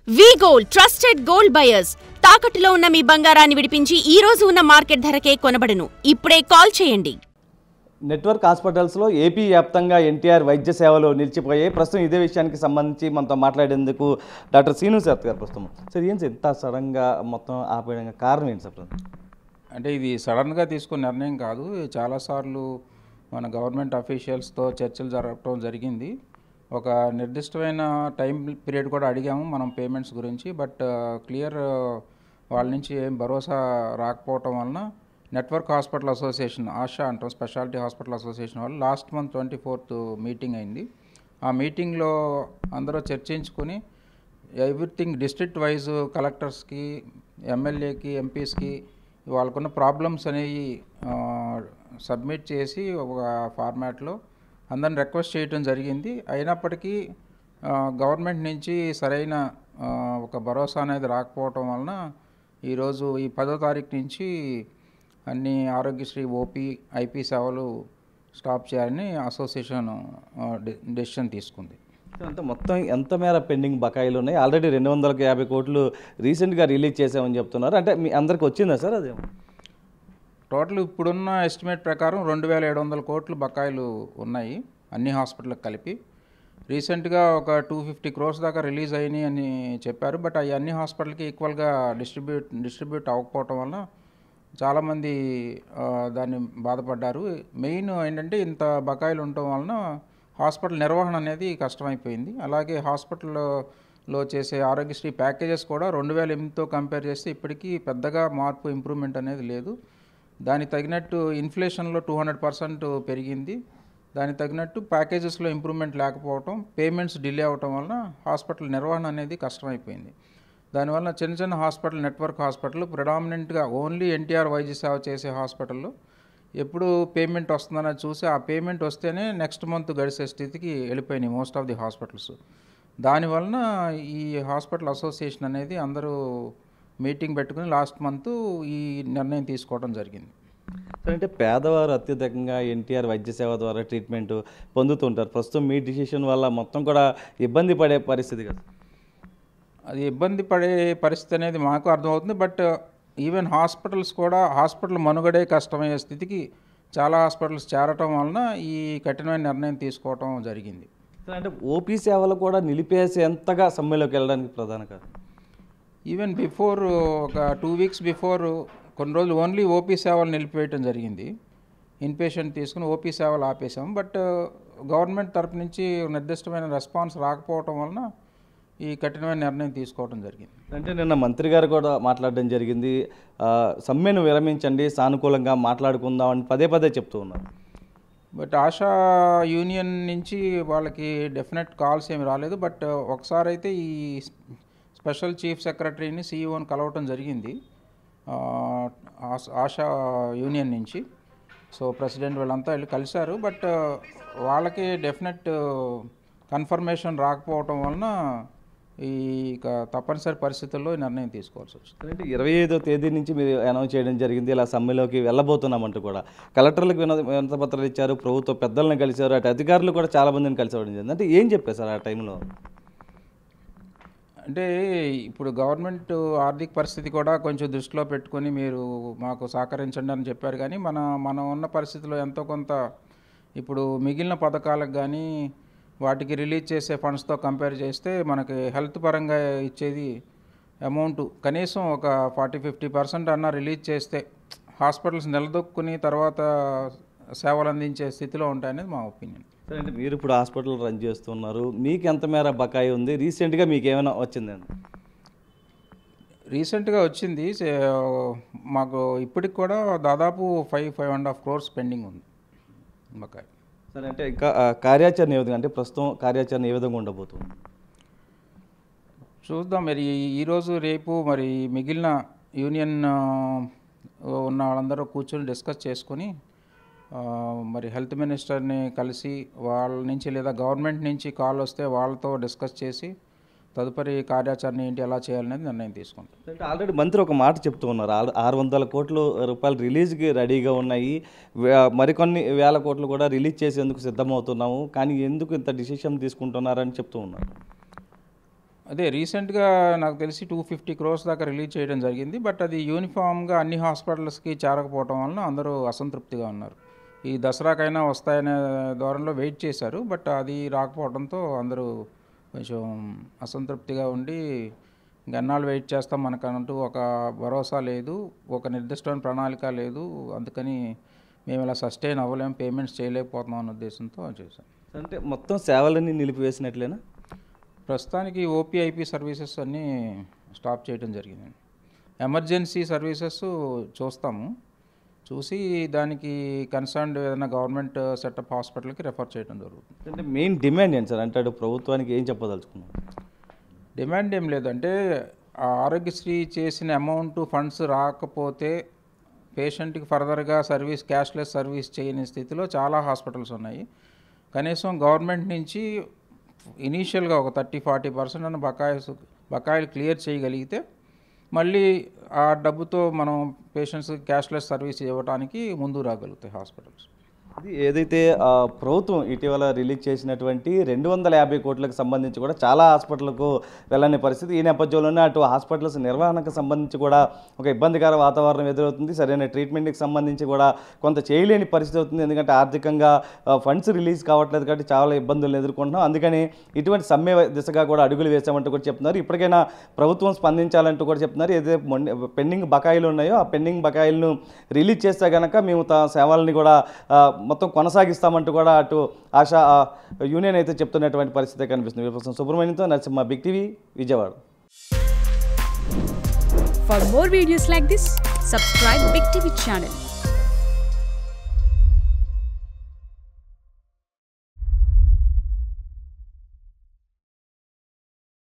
వి gold trusted gold buyers తాకట్టులో ఉన్న మీ బంగారాన్ని విడిపించి ఈ రోజు ఉన్న మార్కెట్ ధరకే కొనబడును. ఇప్పుడే కాల్ చేయండి. నెట్వర్క్ హాస్పిటల్స్లో ఏపీ వ్యాప్తంగా ఎన్టీఆర్ వైద్య సేవలు నిలిచిపోయాయి. ప్రస్తుతం ఇదే విషయానికి సంబంధించి మనతో మాట్లాడేందుకు డాక్టర్ శ్రీను శరత్ గారు ప్రస్తుతం. సార్ ఏం సార్ ఇంత సడన్గా మొత్తం ఆపేయడానికి కారణం ఏంటి సార్? అంటే ఇది సడన్గా తీసుకున్న నిర్ణయం కాదు. చాలాసార్లు మన గవర్నమెంట్ అఫీషియల్స్తో చర్చలు జరగటం జరిగింది. ఒక నిర్దిష్టమైన టైం పీరియడ్ కూడా అడిగాము మనం పేమెంట్స్ గురించి. బట్ క్లియర్ వాళ్ళ నుంచి ఏం భరోసా రాకపోవటం వలన నెట్వర్క్ హాస్పిటల్ అసోసియేషన్, ఆశా అంటాం, స్పెషాలిటీ హాస్పిటల్ అసోసియేషన్ వాళ్ళు లాస్ట్ మంత్ 24th మీటింగ్ అయింది. ఆ మీటింగ్లో అందరూ చర్చించుకొని ఎవ్రీథింగ్ డిస్ట్రిక్ట్ వైజ్ కలెక్టర్స్కి, ఎమ్మెల్యేకి, ఎంపీస్కి వాళ్ళకున్న ప్రాబ్లమ్స్ అనేవి సబ్మిట్ చేసి ఒక ఫార్మాట్లో అందరిని రిక్వెస్ట్ చేయడం జరిగింది. అయినప్పటికీ గవర్నమెంట్ నుంచి సరైన ఒక భరోసా అనేది రాకపోవటం వలన ఈరోజు ఈ 10వ తారీఖు నుంచి అన్ని ఆరోగ్యశ్రీ, ఓపీ, ఐపీ సేవలు స్టాప్ చేయాలని అసోసియేషన్ డెసిషన్ తీసుకుంది. అంటే మొత్తం ఎంత మేర పెండింగ్ బకాయిలు ఉన్నాయి? ఆల్రెడీ 250 కోట్లు రీసెంట్గా రిలీజ్ చేసామని చెప్తున్నారు. అంటే మీ అందరికి వచ్చిందా సార్ అదేమో? టోటల్ ఇప్పుడున్న ఎస్టిమేట్ ప్రకారం 2700 కోట్లు బకాయిలు ఉన్నాయి అన్ని హాస్పిటల్కి కలిపి. రీసెంట్గా ఒక 250 crores దాకా రిలీజ్ అయినాయి అని చెప్పారు. బట్ అవి అన్ని హాస్పిటల్కి ఈక్వల్గా డిస్ట్రిబ్యూట్ అవ్వకపోవటం వల్ల చాలామంది దాన్ని బాధపడ్డారు. మెయిన్ ఏంటంటే ఇంత బకాయిలు ఉండటం వలన హాస్పిటల్ నిర్వహణ అనేది కష్టమైపోయింది. అలాగే హాస్పిటల్లో చేసే ఆరోగ్యశ్రీ ప్యాకేజెస్ కూడా 2008తో కంపేర్ చేస్తే ఇప్పటికీ పెద్దగా మార్పు, ఇంప్రూవ్మెంట్ అనేది లేదు. దానికి తగినట్టు ఇన్ఫ్లేషన్లో 200% పెరిగింది. దానికి తగినట్టు ప్యాకేజెస్లో ఇంప్రూవ్మెంట్ లేకపోవటం, పేమెంట్స్ డిలే అవటం వలన హాస్పిటల్ నిర్వహణ అనేది కష్టమైపోయింది. దానివల్ల చిన్న చిన్న హాస్పిటల్, నెట్వర్క్ హాస్పిటల్ ప్రిడామినెంట్గా ఓన్లీ ఎన్టీఆర్ వైద్య సేవ చేసే హాస్పిటల్లో ఎప్పుడు పేమెంట్ వస్తుందని చూసి ఆ పేమెంట్ వస్తేనే నెక్స్ట్ మంత్ గడిచే స్థితికి వెళ్ళిపోయినాయి మోస్ట్ ఆఫ్ ది హాస్పిటల్స్. దానివలన ఈ హాస్పిటల్ అసోసియేషన్ అనేది అందరూ మీటింగ్ పెట్టుకుని లాస్ట్ మంత్ ఈ నిర్ణయం తీసుకోవడం జరిగింది. అంటే పేదవారు అత్యధికంగా ఎన్టీఆర్ వైద్య సేవ ద్వారా ట్రీట్మెంట్ పొందుతుంటారు. ప్రస్తుతం మీ డిసిషన్ వల్ల మొత్తం కూడా ఇబ్బంది పడే పరిస్థితి కదా? అది ఇబ్బంది పడే పరిస్థితి అనేది మాకు అర్థమవుతుంది. బట్ ఈవెన్ హాస్పిటల్స్ కూడా హాస్పిటల్ మనుగడే కష్టమయ్యే స్థితికి చాలా హాస్పిటల్స్ చేరటం వలన ఈ కఠినమైన నిర్ణయం తీసుకోవటం జరిగింది. అంటే ఓపీ సేవలు కూడా నిలిపేసేంతగా సమ్మెలోకి వెళ్ళడానికి ప్రధాన కారణం? ఈవెన్ బిఫోర్ ఒక 2 weeks బిఫోర్ కొన్ని రోజులు ఓన్లీ ఓపీ సేవలు నిలిపివేయటం జరిగింది. ఇన్పేషెంట్ తీసుకుని ఓపీ సేవలు ఆపేసాం. బట్ గవర్నమెంట్ తరపు నుంచి నిర్దిష్టమైన రెస్పాన్స్ రాకపోవటం వలన ఈ కఠినమైన నిర్ణయం తీసుకోవడం జరిగింది. అంటే నిన్న మంత్రి గారు కూడా మాట్లాడడం జరిగింది, సమ్మెను విరమించండి, సానుకూలంగా మాట్లాడుకుందాం అని పదే పదే చెప్తూ ఉన్నారు. బట్ ఆశా యూనియన్ నుంచి వాళ్ళకి డెఫినెట్ కాల్స్ ఏమి రాలేదు. బట్ ఒకసారి అయితే ఈ స్పెషల్ చీఫ్ సెక్రటరీని, సీఈఓని కలవటం జరిగింది ఆశా యూనియన్ నుంచి. సో ప్రెసిడెంట్ వీళ్ళంతా వెళ్ళి కలిశారు. బట్ వాళ్ళకి డెఫినెట్ కన్ఫర్మేషన్ రాకపోవటం వలన ఈ తప్పనిసరి పరిస్థితుల్లో నిర్ణయం తీసుకోవాల్సి వచ్చింది. అంటే 25వ తేదీ నుంచి మీరు అనౌన్స్ చేయడం జరిగింది, ఇలా సమ్మెలోకి వెళ్ళబోతున్నామంటూ కూడా కలెక్టర్లకు వినతిపత్రాలు ఇచ్చారు, ప్రభుత్వ పెద్దలను కలిశారు, అటు అధికారులు కూడా చాలామందిని కలిసి జరిగింది. అంటే ఏం చెప్పారు సార్ ఆ టైంలో? అంటే ఇప్పుడు గవర్నమెంట్ ఆర్థిక పరిస్థితి కూడా కొంచెం దృష్టిలో పెట్టుకొని మీరు మాకు సహకరించండి అని చెప్పారు. కానీ మనం ఉన్న పరిస్థితిలో ఎంతో కొంత ఇప్పుడు మిగిలిన పథకాలకు కానీ వాటికి రిలీజ్ చేసే ఫండ్స్తో కంపేర్ చేస్తే మనకి హెల్త్ పరంగా ఇచ్చేది అమౌంట్ కనీసం ఒక 40-50% అన్నా రిలీజ్ చేస్తే హాస్పిటల్స్ నిలదొక్కుని తర్వాత సేవలు అందించే స్థితిలో ఉంటాయనేది మా ఒపీనియన్. సరే, అంటే మీరు ఇప్పుడు హాస్పిటల్ రన్ చేస్తున్నారు, మీకు ఎంత మేర బకాయి ఉంది? రీసెంట్గా మీకు ఏమైనా వచ్చిందండి? రీసెంట్గా వచ్చింది మాకు. ఇప్పటికి కూడా దాదాపు 5.5 crores పెండింగ్ ఉంది బకాయి. సరే, అంటే ఇంకా కార్యాచరణ ఏ విధంగా, అంటే ప్రస్తుతం కార్యాచరణ ఏ విధంగా ఉండబోతుంది చూద్దాం. మరి ఈరోజు రేపు మరి మిగిలిన యూనియన్ ఉన్న వాళ్ళందరూ కూర్చొని డిస్కస్ చేసుకొని మరి హెల్త్ మినిస్టర్ని కలిసి వాళ్ళ నుంచి లేదా గవర్నమెంట్ నుంచి కాల్ వస్తే వాళ్ళతో డిస్కస్ చేసి తదుపరి కార్యాచరణ ఏంటి, ఎలా చేయాలనేది నిర్ణయం తీసుకుంటాం. అంటే ఆల్రెడీ మంత్రి ఒక మాట చెప్తూ ఉన్నారు, 600 కోట్ల రూపాయలు రిలీజ్కి రెడీగా ఉన్నాయి, మరికొన్ని వేల కోట్లు కూడా రిలీజ్ చేసేందుకు సిద్ధమవుతున్నాము, కానీ ఎందుకు ఇంత డిసిషన్ తీసుకుంటున్నారని చెప్తూ ఉన్నారు. అదే రీసెంట్గా నాకు తెలిసి 250 crores దాకా రిలీజ్ చేయడం జరిగింది. బట్ అది యూనిఫామ్గా అన్ని హాస్పిటల్స్కి చేరకపోవడం వలన అందరూ అసంతృప్తిగా ఉన్నారు. ఈ దసరాకైనా వస్తాయనే ధోరణిలో వెయిట్ చేశారు. బట్ అది రాకపోవడంతో అందరూ కొంచెం అసంతృప్తిగా ఉండి గన్నాళ్ళు వెయిట్ చేస్తాం, మనకంటూ ఒక భరోసా లేదు, ఒక నిర్దిష్టమైన ప్రణాళిక లేదు, అందుకని మేము ఇలా సస్టైన్ అవ్వలేం, పేమెంట్స్ చేయలేకపోతున్నాం అన్న ఉద్దేశంతో చేశాం. అంటే మొత్తం సేవలన్నీ నిలిపివేసినట్లేనా? ప్రస్తుతానికి ఓపీఐపీ సర్వీసెస్ అన్నీ స్టాప్ చేయడం జరిగింది. ఎమర్జెన్సీ సర్వీసెస్ చూస్తాము, చూసి దానికి కన్సర్న్డ్ ఏదైనా గవర్నమెంట్ సెటప్ హాస్పిటల్కి రెఫర్ చేయడం జరుగుతుంది. అంటే మెయిన్ డిమాండ్ ఏంటి సార్? అంటే అటు ప్రభుత్వానికి ఏం చెప్పదలుచుకున్నాం? డిమాండ్ ఏం లేదంటే ఆరోగ్యశ్రీ చేసిన అమౌంట్ ఫండ్స్ రాకపోతే పేషెంట్కి ఫర్దర్గా క్యాష్లెస్ సర్వీస్ చేయని స్థితిలో చాలా హాస్పిటల్స్ ఉన్నాయి. కనీసం గవర్నమెంట్ నుంచి ఇనీషియల్గా ఒక 30-40% అన్న బకాయిలు క్లియర్ చేయగలిగితే మళ్ళీ ఆ డబ్బుతో మనం పేషెంట్స్ క్యాష్లెస్ సర్వీస్ ఇవ్వడానికి ముందు రాగలుగుతాయి హాస్పిటల్స్. ఇది ఏదైతే ప్రభుత్వం ఇటీవల రిలీజ్ చేసినటువంటి 250 కోట్లకు సంబంధించి కూడా చాలా హాస్పిటల్కు వెళ్ళని పరిస్థితి. ఈ నేపథ్యంలోనే అటు హాస్పిటల్స్ నిర్వహణకు సంబంధించి కూడా ఒక ఇబ్బందికర వాతావరణం ఎదురవుతుంది. సరైన ట్రీట్మెంట్కి సంబంధించి కూడా కొంత చేయలేని పరిస్థితి అవుతుంది. ఎందుకంటే ఆర్థికంగా ఫండ్స్ రిలీజ్ కావట్లేదు కాబట్టి చాలా ఇబ్బందులను ఎదుర్కొంటున్నాం. అందుకని ఇటువంటి సమ్మె దిశగా కూడా అడుగులు వేసామంటూ కూడా చెప్తున్నారు. ఇప్పటికైనా ప్రభుత్వం స్పందించాలంటూ కూడా చెప్తున్నారు. ఏదైతే పెండింగ్ బకాయిలు ఉన్నాయో ఆ పెండింగ్ బకాయిలను రిలీజ్ చేస్తే కనుక మేము సేవల్ని కూడా మొత్తం కొనసాగిస్తామంటూ కూడా అటు ఆశా యూనియన్ అయితే చెప్తున్నటువంటి పరిస్థితి కనిపిస్తుంది. సుబ్రహ్మణ్యంతో Narasimha, big TV, Vijayawada. For more videos like this, subscribe Big TV channel.